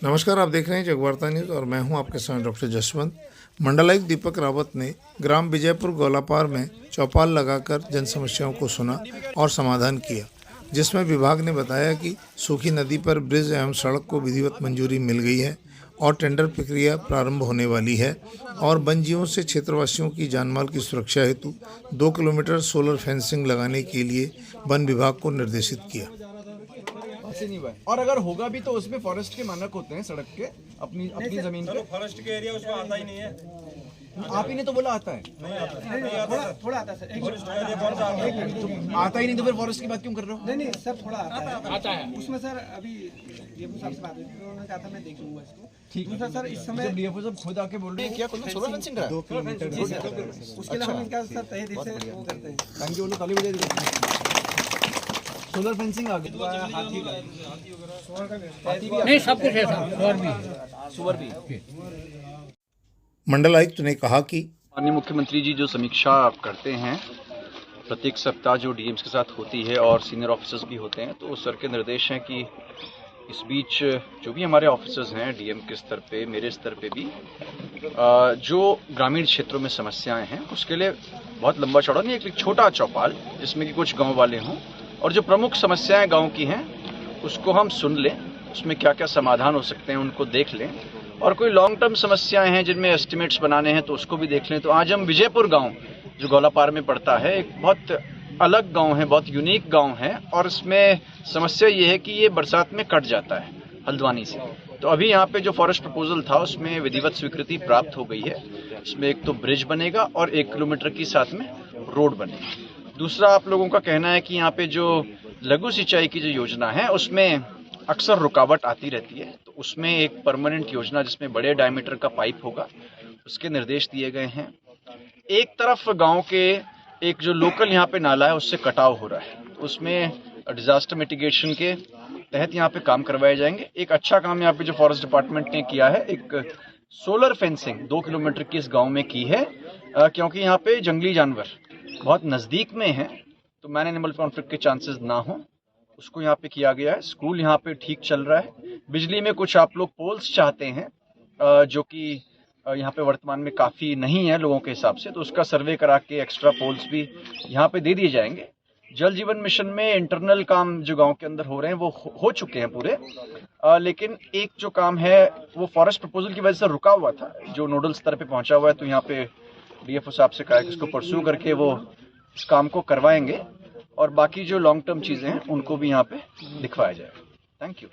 नमस्कार, आप देख रहे हैं जगवार्ता न्यूज़ और मैं हूं आपके साथ डॉक्टर जसवंत। मंडलायुक्त दीपक रावत ने ग्राम विजयपुर गोलापार में चौपाल लगाकर जन समस्याओं को सुना और समाधान किया, जिसमें विभाग ने बताया कि सूखी नदी पर ब्रिज एवं सड़क को विधिवत मंजूरी मिल गई है और टेंडर प्रक्रिया प्रारंभ होने वाली है और वन्यजीवों से क्षेत्रवासियों की जानमाल की सुरक्षा हेतु 2 किलोमीटर सोलर फेंसिंग लगाने के लिए वन विभाग को निर्देशित किया। ऐसे नहीं हुआ है। और अगर होगा भी तो उसमें फॉरेस्ट के मानक होते हैं सड़क के अपनी जमीन पे। फॉरेस्ट के एरिया उसमें आता ही नहीं है। आप ही ने तो बोला आता है। थोड़ा आता है सर। आता ही नहीं तो फिर फॉरेस्ट की बात क्यों कर रहे हो? नहीं सर, थोड़ा आता है उसमें सर। अभी डीएफओ साहब से बात हुई, उन्होंने कहा था मैं देख लूंगा इसको। ठीक है सर, इस समय डीएफओ साहब खुद आके बोल रहे हैं क्या कुछ सोलर फेंसिंग करा 2 किलोमीटर उसके लिए हम इनका सर तहे दिल से वो करते हैं। Thank you. ताली बजा दीजिए। सोलर फेंसिंग आ गई। नहीं, सब कुछ है सर, सुअर भी। मंडलायुक्त ने कहा कि माननीय मुख्यमंत्री जी जो समीक्षा आप करते हैं प्रत्येक सप्ताह जो डीएम्स के साथ होती है और सीनियर ऑफिसर्स भी होते हैं, तो सर के निर्देश हैं कि इस बीच जो भी हमारे ऑफिसर्स हैं डीएम के स्तर पे, मेरे स्तर पे भी जो ग्रामीण क्षेत्रों में समस्याएं हैं उसके लिए बहुत लंबा चौड़ा नहीं, एक छोटा चौपाल जिसमें कि कुछ गाँव वाले हों और जो प्रमुख समस्याएं गाँव की हैं उसको हम सुन लें, उसमें क्या क्या समाधान हो सकते हैं उनको देख लें, और कोई लॉन्ग टर्म समस्याएं हैं जिनमें एस्टिमेट्स बनाने हैं तो उसको भी देख लें। तो आज हम विजयपुर गांव जो गोलापार में पड़ता है, एक बहुत अलग गांव है, बहुत यूनिक गांव है और इसमें समस्या ये है कि ये बरसात में कट जाता है हल्द्वानी से। तो अभी यहाँ पे जो फॉरेस्ट प्रपोजल था उसमें विधिवत स्वीकृति प्राप्त हो गई है। इसमें एक तो ब्रिज बनेगा और 1 किलोमीटर की साथ में रोड बनेगी। दूसरा, आप लोगों का कहना है कि यहाँ पे जो लघु सिंचाई की जो योजना है उसमें अक्सर रुकावट आती रहती है, तो उसमें एक परमानेंट योजना जिसमें बड़े डायमीटर का पाइप होगा उसके निर्देश दिए गए हैं। एक तरफ गांव के एक जो लोकल यहाँ पे नाला है उससे कटाव हो रहा है, उसमें डिजास्टर मिटिगेशन के तहत यहाँ पे काम करवाए जाएंगे। एक अच्छा काम यहाँ पे जो फॉरेस्ट डिपार्टमेंट ने किया है, एक सोलर फेंसिंग 2 किलोमीटर की इस गाँव में की है, क्योंकि यहाँ पे जंगली जानवर बहुत नज़दीक में है तो मैन एनिमल कॉन्फ्लिक्ट के चांसेस ना हो, उसको यहाँ पे किया गया है। स्कूल यहाँ पे ठीक चल रहा है। बिजली में कुछ आप लोग पोल्स चाहते हैं जो कि यहाँ पे वर्तमान में काफ़ी नहीं है लोगों के हिसाब से, तो उसका सर्वे करा के एक्स्ट्रा पोल्स भी यहाँ पे दे दिए जाएंगे। जल जीवन मिशन में इंटरनल काम जो गांव के अंदर हो रहे हैं वो हो चुके हैं पूरे, लेकिन एक जो काम है वो फॉरेस्ट प्रपोजल की वजह से रुका हुआ था, जो नोडल स्तर पे पहुंचा हुआ है। तो यहाँ पे डीएफओ साहब से कहा कि इसको परस्यू करके वो इस काम को करवाएंगे और बाकी जो लॉन्ग टर्म चीज़ें हैं उनको भी यहाँ पे दिखवाया जाएगा। Thank you.